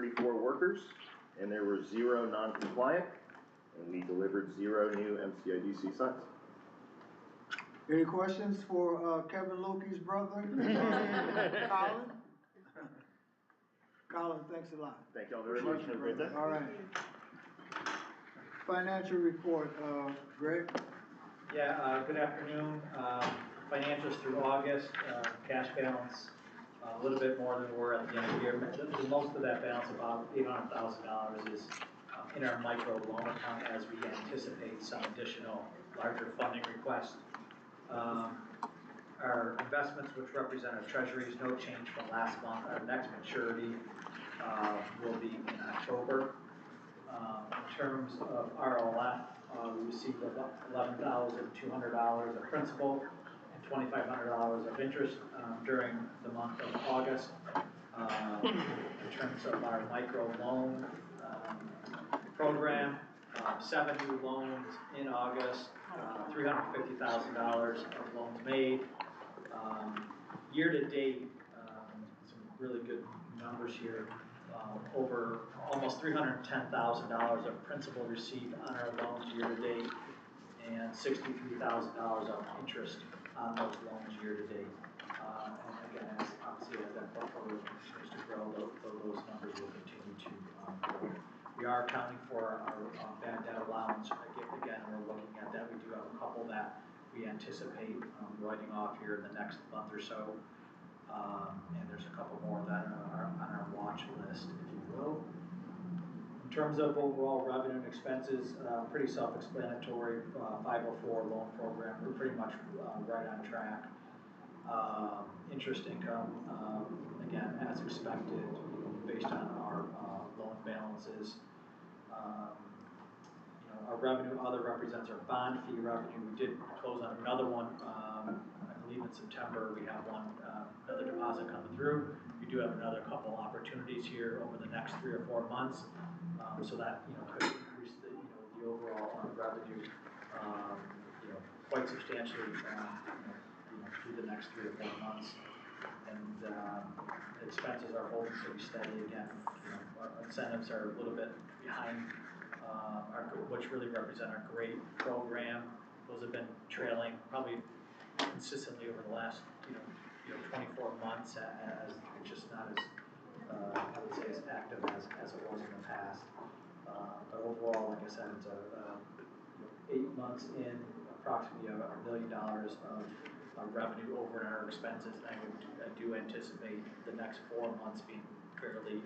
34 workers, and there were 0 non-compliant, and we delivered 0 new MCIDC signs. Any questions for Kevin Loki's brother, Colin? Colin, thanks a lot. Thank y'all very much. Have a great day. All right. Financial report, Greg? Yeah, good afternoon. Financials through August, cash balance a little bit more than we were at the end of the year. Most of that balance, about $800,000, is in our micro loan account as we anticipate some additional larger funding requests. Our investments, which represent our treasuries, no change from last month. Our next maturity will be in October. In terms of ROF, we received $11,200 of principal and $2,500 of interest during the month of August. In terms of our micro loan program, 7 new loans in August, $350,000 of loans made. Year to date, some really good numbers here. Over almost $310,000 of principal received on our loans year to date, and $63,000 of interest on those loans year to date. And again, as obviously as that portfolio continues to grow, those numbers will continue to grow. We are accounting for our bad debt allowance. Again, we're looking at that. We do have a couple that we anticipate writing off here in the next month or so. And there's a couple more that are on our watch list, if you will. In terms of overall revenue and expenses, pretty self-explanatory. 504 loan program, we're pretty much right on track. Interest income, again, as expected, based on our loan balances. Our revenue other represents our bond fee revenue. We did close on another one, I believe in September. We have one, another deposit coming through. We do have another couple opportunities here over the next 3 or 4 months, so that could increase the overall revenue quite substantially through the next 3 or 4 months. And expenses are holding pretty steady again. Our incentives are a little bit behind. Which really represent our great program. Those have been trailing probably consistently over the last 24 months, as it's just not as I would say as active as it was in the past. But overall, like I said, it's 8 months in, approximately $1 million of revenue over in our expenses. And I do anticipate the next 4 months being fairly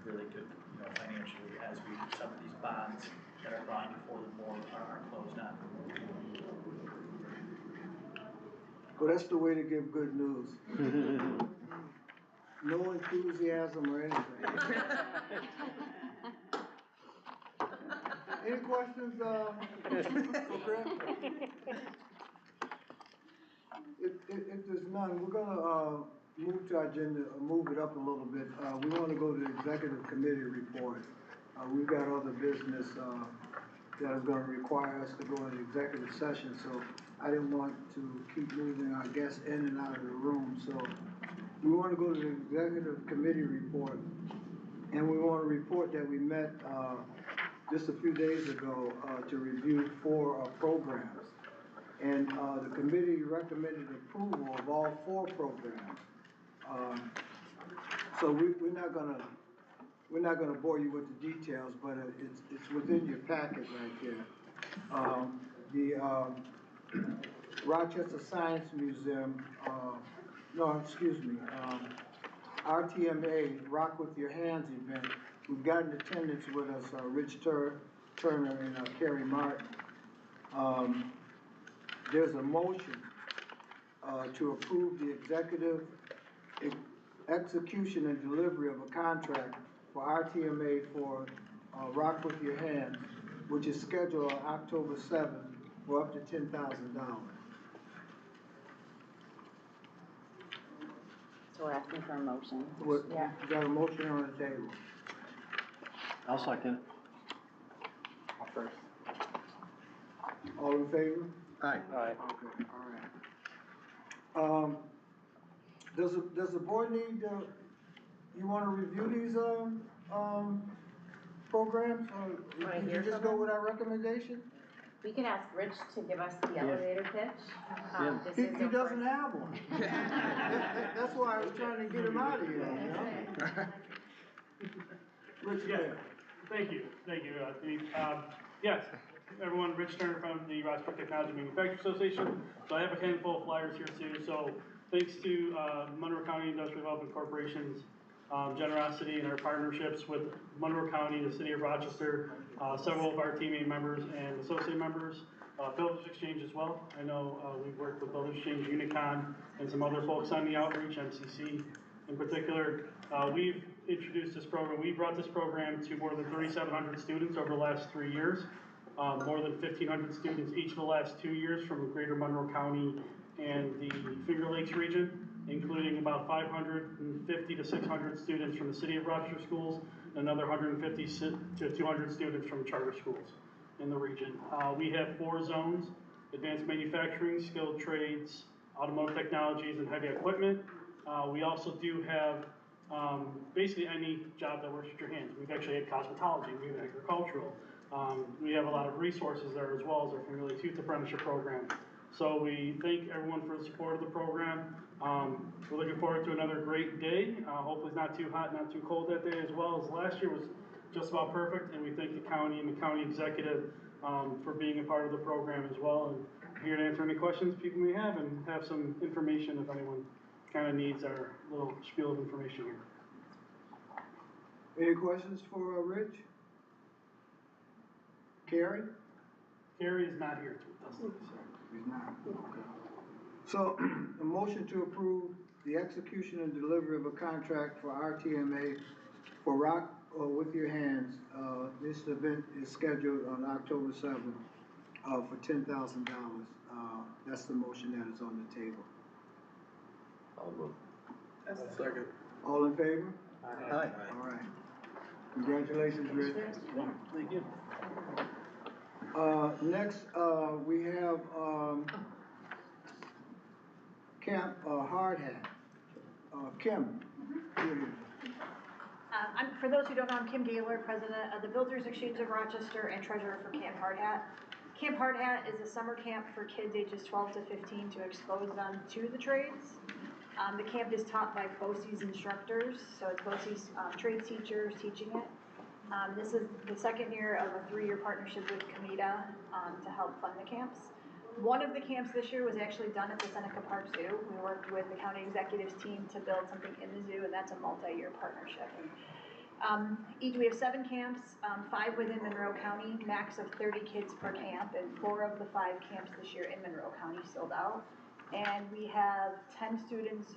really good, financially, as some of these bonds that are buying before the board are closed on. Well, that's the way to give good news. No enthusiasm or anything. Any questions for Greg? If there's none, we're gonna move to our agenda, move it up a little bit. We want to go to the executive committee report. We've got other business that is going to require us to go into executive session, so I didn't want to keep moving our guests in and out of the room. So we want to go to the executive committee report, and we want to report that we met just a few days ago to review 4 programs. And the committee recommended approval of all 4 programs. So we're not gonna bore you with the details, but it's within your packet right there. The Rochester Science Museum, RTMA, Rock With Your Hands event. We've got in attendance with us Rich Turner and Kerry Martin. There's a motion to approve the executive execution and delivery of a contract for RTMA for Rock With Your Hands, which is scheduled on October 7th for up to $10,000. So we're asking for a motion. Yeah. You got a motion on the table? I'll second. I'll first. All in favor? Aye. Okay, all right. Does the board need you wanna review these, programs, or Wanna did you hear just from go them? with our recommendation? We could ask Rich to give us the elevator pitch. This He is the doesn't first- have one. That's why I was trying to get him out of here, you know? Rich, Yeah. Mayor. Thank you, Steve. Yes, everyone, Rich Turner from the Rochester Technology Manufacturers Association. So I have a handful of flyers here too. So thanks to Monroe County Industrial Development Corporation's generosity and our partnerships with Monroe County, the City of Rochester, several of our teammate members and associate members, Builders Exchange as well. I know we've worked with Builders Exchange, Unicon, and some other folks on the outreach, MCC in particular. We've introduced this program. We brought this program to more than 3,700 students over the last 3 years. More than 1,500 students each of the last 2 years from greater Monroe County and the Finger Lakes region, including about 550 to 600 students from the City of Rochester schools, and another 150 to 200 students from charter schools in the region. We have 4 zones: advanced manufacturing, skilled trades, automotive technologies, and heavy equipment. We also do have basically any job that works with your hands. We've actually had cosmetology, we have agricultural. We have a lot of resources there, as well as our Finger Lakes Youth Apprenticeship Program. So we thank everyone for the support of the program. We're looking forward to another great day. Hopefully it's not too hot, not too cold that day, as well as last year was just about perfect. And we thank the county and the county executive for being a part of the program as well. And here to answer any questions people may have, and have some information if anyone kind of needs our little spiel of information here. Any questions for Rich? Carrie? Gary is not here with us, so. He's not. Okay. So, a motion to approve the execution and delivery of a contract for RTMA for Rock With Your Hands. This event is scheduled on October 7th, for $10,000. That's the motion that is on the table. I'll move. Second. All in favor? Aye. All right. Congratulations, Rich. Thank you. Next, we have, Camp, Hard Hat. Kim. For those who don't know, I'm Kim Gaylor, President of the Builders Exchange of Rochester and Treasurer for Camp Hard Hat. Camp Hard Hat is a summer camp for kids ages 12 to 15 to expose them to the trades. The camp is taught by BOCES instructors, so it's BOCES trades teachers teaching it. This is the second year of a 3-year partnership with Comida to help fund the camps. One of the camps this year was actually done at the Seneca Park Zoo. We worked with the county executives team to build something in the zoo, and that's a multi-year partnership. We have 7 camps, 5 within Monroe County, max of 30 kids per camp, and 4 of the 5 camps this year in Monroe County sold out. And we have 10 students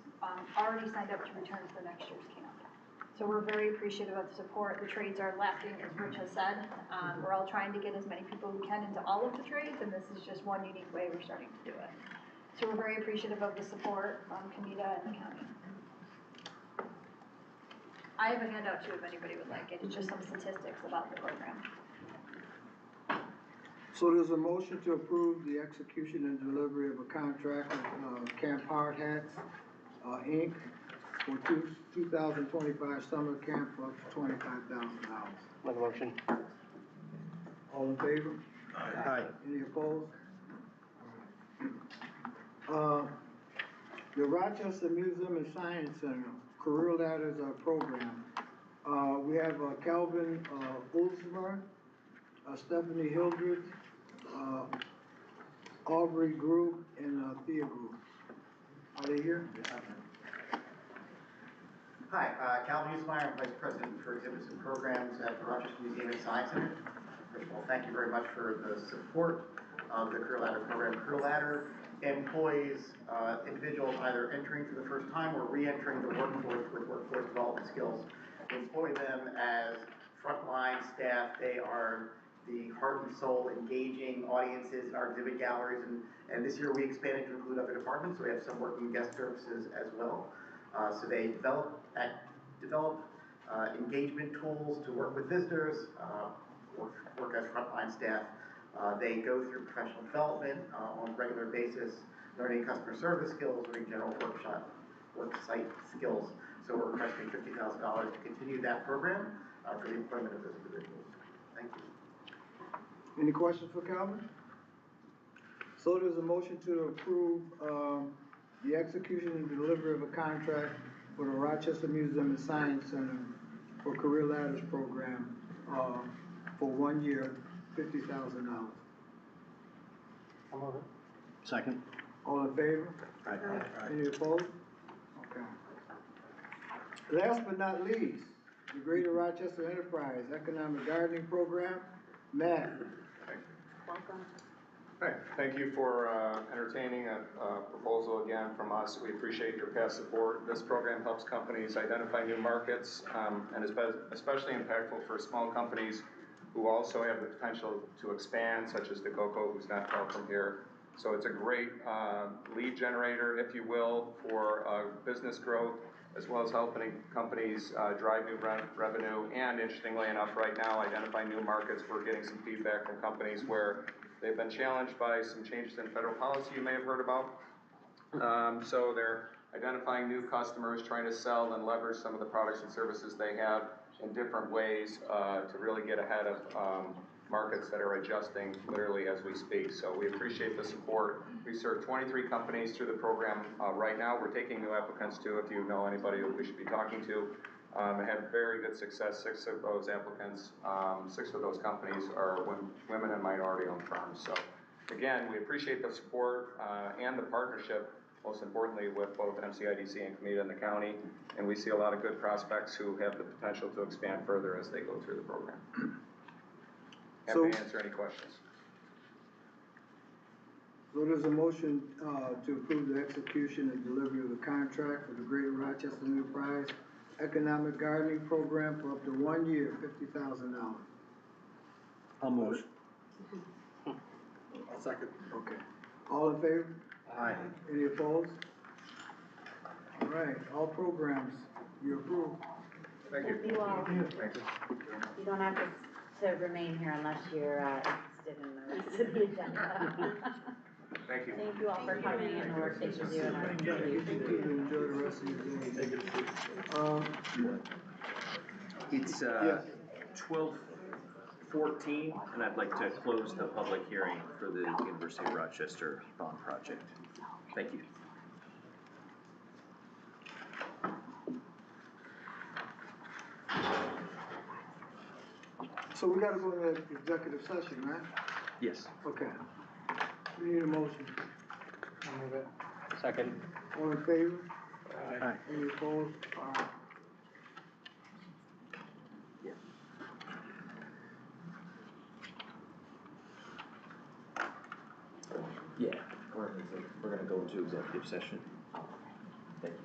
already signed up to return for next year's camp. So we're very appreciative of the support. The trades are lacking, as Rich has said. We're all trying to get as many people who can into all of the trades, and this is just one unique way we're starting to do it. So we're very appreciative of the support from Comida and the county. I have a handout too if anybody would like it. It's just some statistics about the program. So there's a motion to approve the execution and delivery of a contract with Camp Hard Hats, Inc. for 2025 summer camp for up to $25,000. Make a motion. All in favor? Aye. Any opposed? The Rochester Museum and Science Center Career Ladders program. We have Calvin Ulsmer, Stephanie Hildred, Aubrey Group, and Thea Group. Are they here? Hi, Calvin Usmeyer, I'm Vice President for Exhibits and Programs at the Rochester Museum and Science Center. First of all, thank you very much for the support of the Career Ladder program. Career Ladder employs individuals either entering for the first time or re-entering the workforce with workforce development skills. We employ them as frontline staff. They are the heart and soul engaging audiences in our exhibit galleries, and this year we expanded to include other departments, so we have some working guest services as well. So they develop engagement tools to work with visitors, work as frontline staff. They go through professional development on a regular basis, learning customer service skills, learning general work site skills. So we're requesting $50,000 to continue that program for the employment of those individuals. Thank you. Any questions for Calvin? So there's a motion to approve, the execution and delivery of a contract for the Rochester Museum and Science Center for Career Ladders Program, for 1 year, $50,000. Second. All in favor? Aye. Any opposed? Okay. Last but not least, the Greater Rochester Enterprise Economic Gardening Program, Matt. Welcome. Hi, thank you for entertaining a proposal again from us. We appreciate your past support. This program helps companies identify new markets and is especially impactful for small companies who also have the potential to expand, such as the GOCO, who's not far from here. So it's a great lead generator, if you will, for business growth, as well as helping companies drive new revenue, and interestingly enough, right now, identify new markets. We're getting some feedback from companies where they've been challenged by some changes in federal policy you may have heard about. So they're identifying new customers, trying to sell and leverage some of the products and services they have in different ways to really get ahead of markets that are adjusting literally as we speak. So we appreciate the support. We serve 23 companies through the program right now. We're taking new applicants too, if you know anybody that we should be talking to. Had very good success. 6 of those applicants, 6 of those companies are women and minority-owned firms. So again, we appreciate the support and the partnership, most importantly, with both MCIDC and Comida in the county, and we see a lot of good prospects who have the potential to expand further as they go through the program. Happy to answer any questions. So there's a motion to approve the execution and delivery of the contract for the Greater Rochester Enterprise Economic Gardening Program for up to 1 year, $50,000. I'll move. I'll second. Okay. All in favor? Aye. Any opposed? All right, all programs, you're approved. Thank you. You all, Thank you. you don't have to remain here unless you're interested in the rest of the agenda. Thank you. Thank you all for coming and the work that you do in our community. Enjoy the rest of your day. It's Yes. 12:14, and I'd like to close the public hearing for the University of Rochester bond project. Thank you. So we gotta go to the executive session, right? Yes. Okay. We need a motion. Second. All in favor? Aye. Any opposed? All right. Yeah, we're gonna go into executive session. Thank you.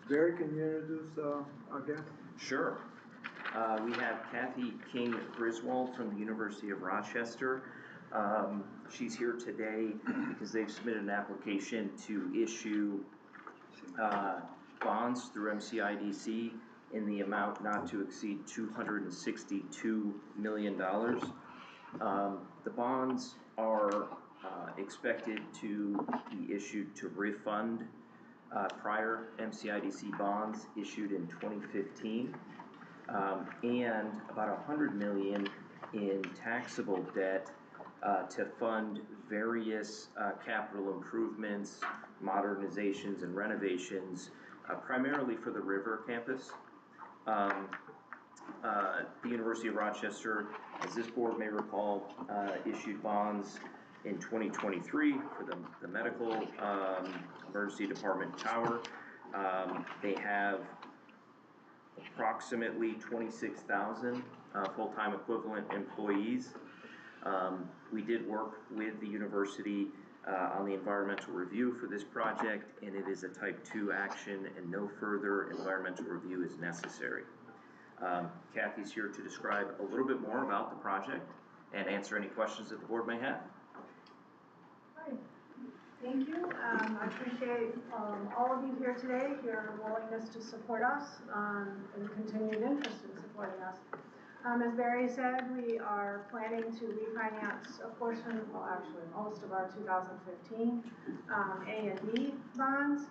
Barry, can you introduce, our guest? Sure. We have Kathy King Griswold from the University of Rochester. She's here today because they've submitted an application to issue bonds through MCIDC in the amount not to exceed $262 million. The bonds are expected to be issued to refund prior MCIDC bonds issued in 2015, and about $100 million in taxable debt to fund various capital improvements, modernizations, and renovations, primarily for the River campus. The University of Rochester, as this board may recall, issued bonds in 2023 for the medical emergency department tower. They have approximately 26,000 full-time equivalent employees. We did work with the university on the environmental review for this project, and it is a type 2 action and no further environmental review is necessary. Kathy's here to describe a little bit more about the project and answer any questions that the board may have. Hi, thank you. I appreciate all of you here today, your willingness to support us and continued interest in supporting us. As Barry said, we are planning to refinance a portion, well actually most of our 2015 A and B bonds.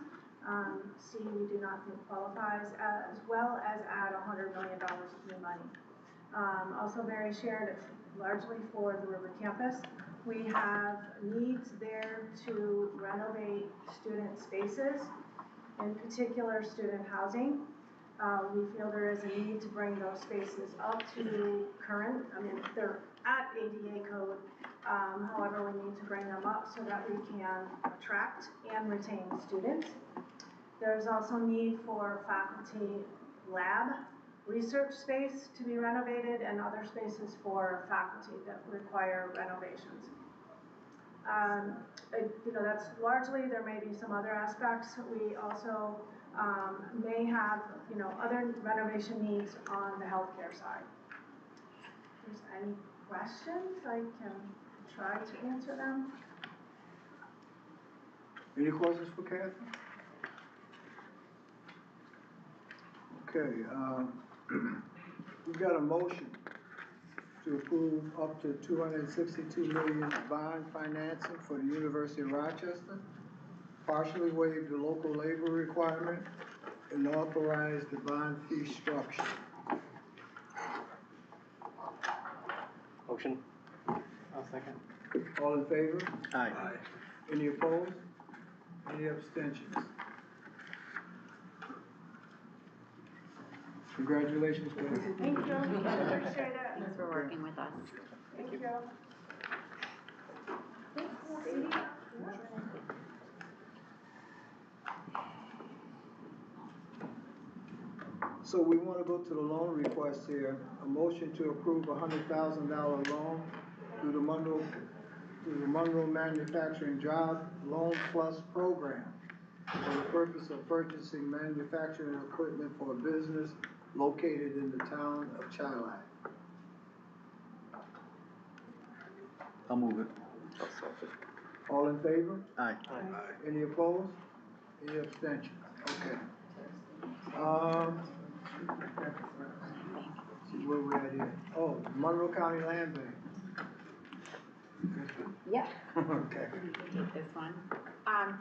C we do not think qualifies, as well as add $100 million of new money. Also Barry shared it's largely for the River campus. We have needs there to renovate student spaces, in particular student housing. We feel there is a need to bring those spaces up to current, they're at ADA code, however we need to bring them up so that we can attract and retain students. There's also need for faculty lab research space to be renovated and other spaces for faculty that require renovations. That's largely, there may be some other aspects. We also may have, other renovation needs on the healthcare side. If there's any questions, I can try to answer them. Any questions for Kathy? Okay, we've got a motion to approve up to $262 million bond financing for the University of Rochester, partially waive the local labor requirement, and authorize the bond fee structure. Motion? I'll second. All in favor? Aye. Any opposed? Any abstentions? Congratulations, Kathy. Thank you, appreciate it. Thanks for working with us. Thank you. So we want to go to the loan request here. A motion to approve a $100,000 loan through the Monroe Manufacturing Job Loan Plus Program for the purpose of purchasing manufacturing equipment for a business located in the town of Charlotte. I'll move it. All in favor? Aye. Any opposed? Any abstentions? Okay. See where we're at here. Oh, Monroe County Land Bank. Yeah. Okay. Take this one.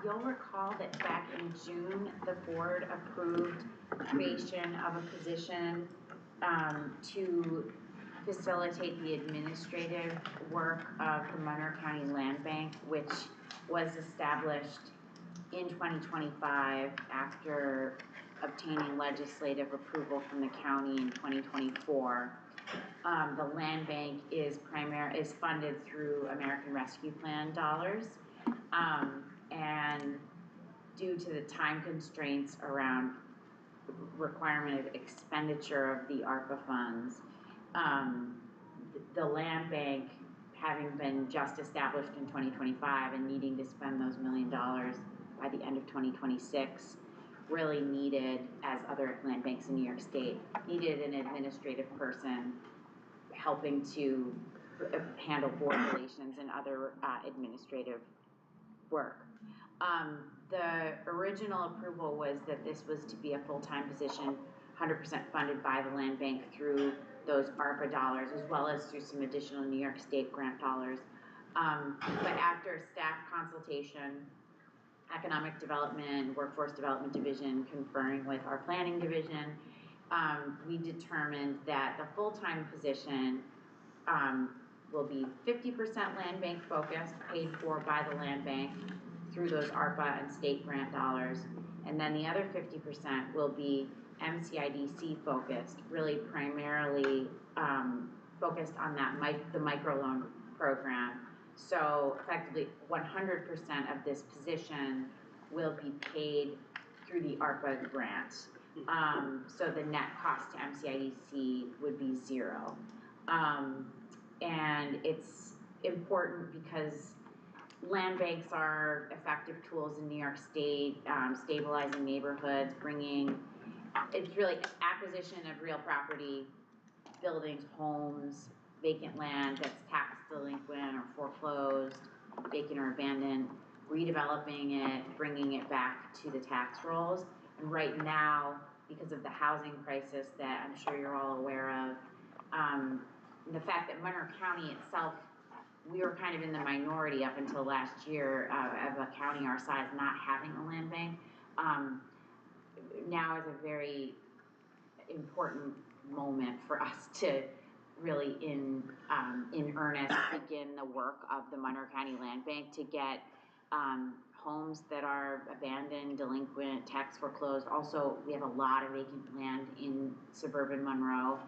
You'll recall that back in June, the board approved creation of a position to facilitate the administrative work of the Monroe County Land Bank, which was established in 2025 after obtaining legislative approval from the county in 2024. The land bank is funded through American Rescue Plan dollars, and due to the time constraints around requirement of expenditure of the ARPA funds, the land bank, having been just established in 2025 and needing to spend those $1 million by the end of 2026, really needed, as other land banks in New York State, needed an administrative person helping to handle board relations and other administrative work. The original approval was that this was to be a full-time position, 100% funded by the land bank through those ARPA dollars, as well as through some additional New York State grant dollars. But after staff consultation, Economic Development, Workforce Development Division conferring with our Planning Division, we determined that the full-time position will be 50% land bank focused, paid for by the land bank through those ARPA and state grant dollars, and then the other 50% will be MCIDC focused, really primarily focused on that the microloan program. So effectively 100% of this position will be paid through the ARPA grant. So the net cost to MCIDC would be zero. And it's important because land banks are effective tools in New York State, stabilizing neighborhoods, it's really acquisition of real property, buildings, homes, vacant land that's tax delinquent or foreclosed, vacant or abandoned, redeveloping it, bringing it back to the tax rolls. And right now, because of the housing crisis that I'm sure you're all aware of, the fact that Monroe County itself, we were kind of in the minority up until last year of a county our size not having a land bank. Now is a very important moment for us to really in earnest begin the work of the Monroe County Land Bank to get homes that are abandoned, delinquent, tax foreclosed. Also, we have a lot of vacant land in suburban Monroe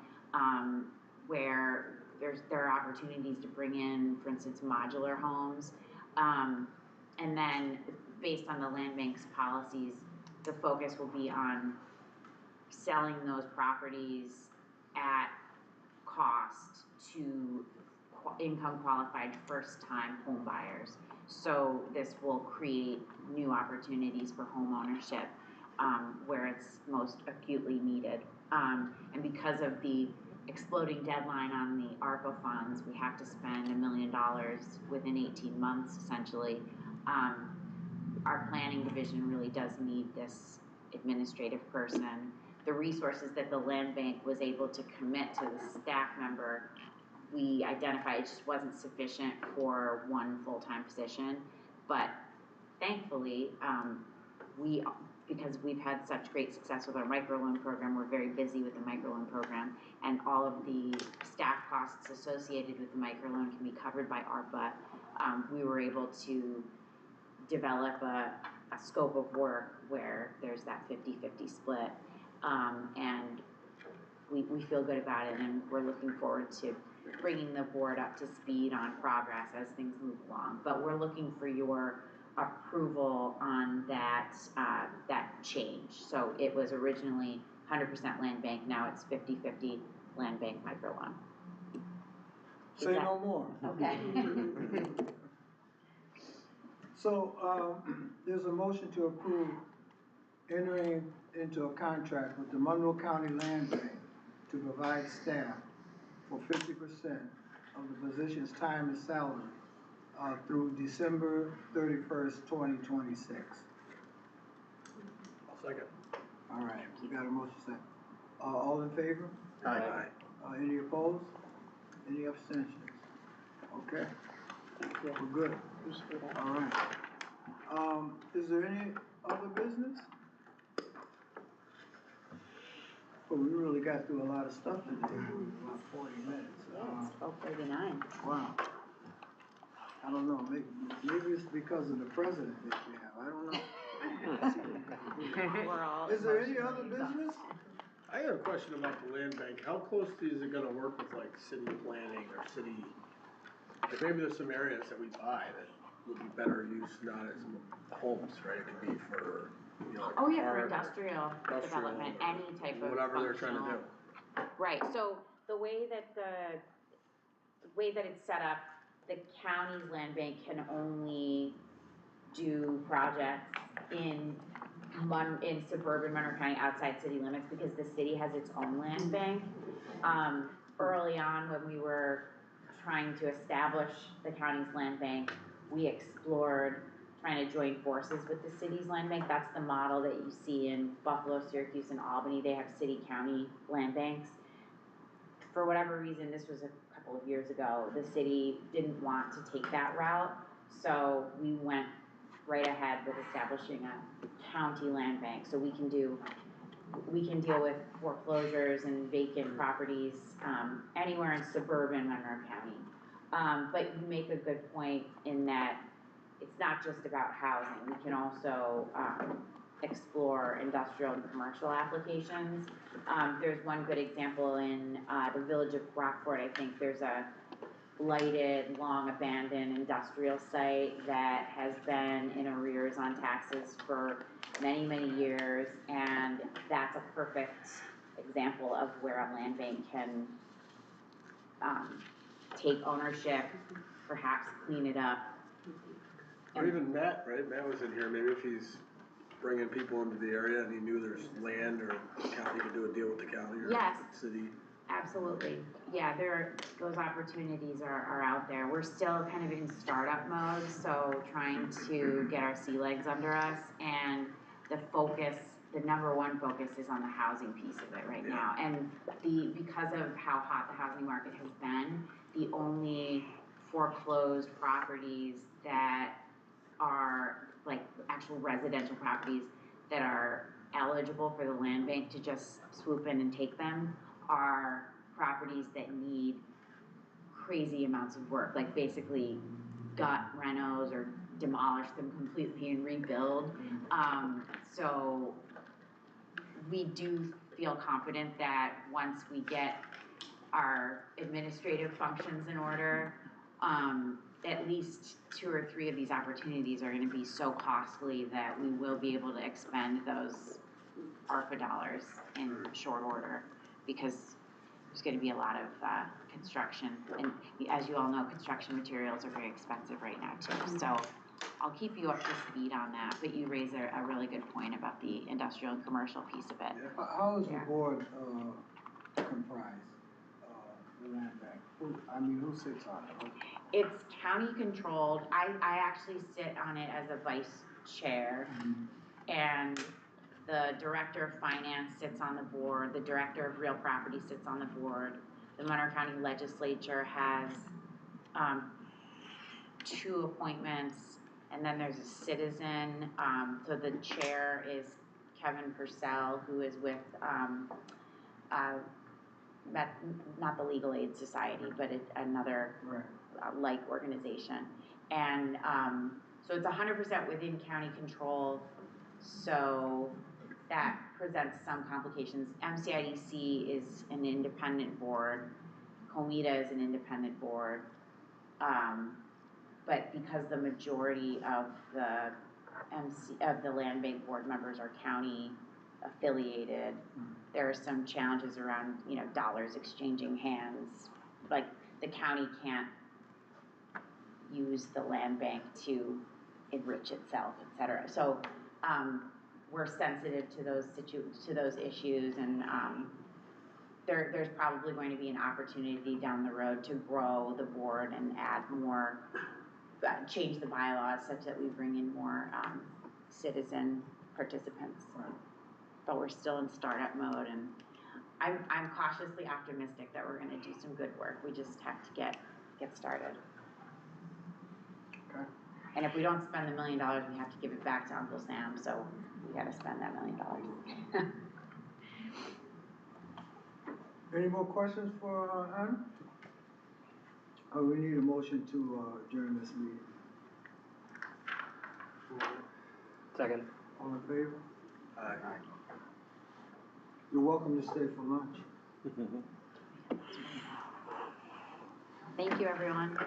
where there are opportunities to bring in, for instance, modular homes. And then based on the land bank's policies, the focus will be on selling those properties at cost to income qualified first-time home buyers. So this will create new opportunities for home ownership where it's most acutely needed. And because of the exploding deadline on the ARPA funds, we have to spend $1 million within 18 months, essentially. Our planning division really does need this administrative person. The resources that the land bank was able to commit to the staff member, we identified it just wasn't sufficient for one full-time position. But thankfully, because we've had such great success with our microloan program, we're very busy with the microloan program, and all of the staff costs associated with the microloan can be covered by ARPA. We were able to develop a scope of work where there's that 50-50 split, and we feel good about it, and we're looking forward to bringing the board up to speed on progress as things move along. But we're looking for your approval on that change. So it was originally 100% land bank, now it's 50-50 land bank microloan. Say no more. Okay. So, there's a motion to approve entering into a contract with the Monroe County Land Bank to provide staff for 50% of the position's time and salary through December 31st, 2026. I'll second. All right, we got a motion second. All in favor? Aye. Any opposed? Any abstentions? Okay, we're good. All right. Is there any other business? Well, we really got through a lot of stuff today, about 40 minutes. Yeah, it's 12:39. Wow. I don't know, maybe it's because of the president that we have, I don't know. We're all Is there any other emotionally business? I have a question about the land bank. How closely is it gonna work with like city planning or city, like maybe there's some areas that we buy that would be better used not as homes, right? It could be for, you know, like Oh, yeah, for park, industrial development, or any type of whatever they're trying to functional- do. Right, so the way that it's set up, the county's land bank can only do projects in in suburban Monroe County outside city limits, because the city has its own land bank. Early on, when we were trying to establish the county's land bank, we explored trying to join forces with the city's land bank. That's the model that you see in Buffalo, Syracuse, and Albany. They have city-county land banks. For whatever reason, this was a couple of years ago, the city didn't want to take that route, so we went right ahead with establishing a county land bank. So we can deal with foreclosures and vacant properties anywhere in suburban Monroe County. But you make a good point in that it's not just about housing. We can also explore industrial and commercial applications. There's one good example in the village of Rockford. I think there's a blighted, long abandoned industrial site that has been in arrears on taxes for many, many years, and that's a perfect example of where a land bank can take ownership, perhaps clean it up. Or even Matt, right? Matt was in here, maybe if he's bringing people into the area and he knew there's land or the county could do a deal with the county or Yes. the city. Absolutely. Yeah, those opportunities are out there. We're still kind of in startup mode, so trying to get our sea legs under us, and the number one focus is on the housing piece of it right now. And because of how hot the housing market has been, the only foreclosed properties that are like actual residential properties that are eligible for the land bank to just swoop in and take them are properties that need crazy amounts of work, like basically gut renos or demolish them completely and rebuild. So we do feel confident that once we get our administrative functions in order, at least 2 or 3 of these opportunities are going to be so costly that we will be able to expend those ARPA dollars in short order, because there's going to be a lot of construction, and as you all know, construction materials are very expensive right now too. So I'll keep you up to speed on that, but you raise a really good point about the industrial and commercial piece of it. How is the board comprised, the land bank? Who sits on it? It's county controlled. I actually sit on it as a vice chair, and the director of finance sits on the board, the director of real property sits on the board. The Monroe County Legislature has 2 appointments, and then there's a citizen. So the chair is Kevin Purcell, who is with not the Legal Aid Society, but another like organization. And so it's 100% within county control, so that presents some complications. MCIDC is an independent board, COMITA is an independent board, but because the majority of the land bank board members are county affiliated, there are some challenges around, dollars exchanging hands. Like, the county can't use the land bank to enrich itself, et cetera. So we're sensitive to those issues, and there's probably going to be an opportunity down the road to grow the board and add more, change the bylaws such that we bring in more citizen participants. But we're still in startup mode, and I'm cautiously optimistic that we're going to do some good work. We just have to get started. Okay. And if we don't spend the $1 million, we have to give it back to Uncle Sam, so we gotta spend that $1 million. Any more questions for Ann? We need a motion to adjourn this meeting. Second. All in favor? Aye. You're welcome to stay for lunch. Thank you, everyone.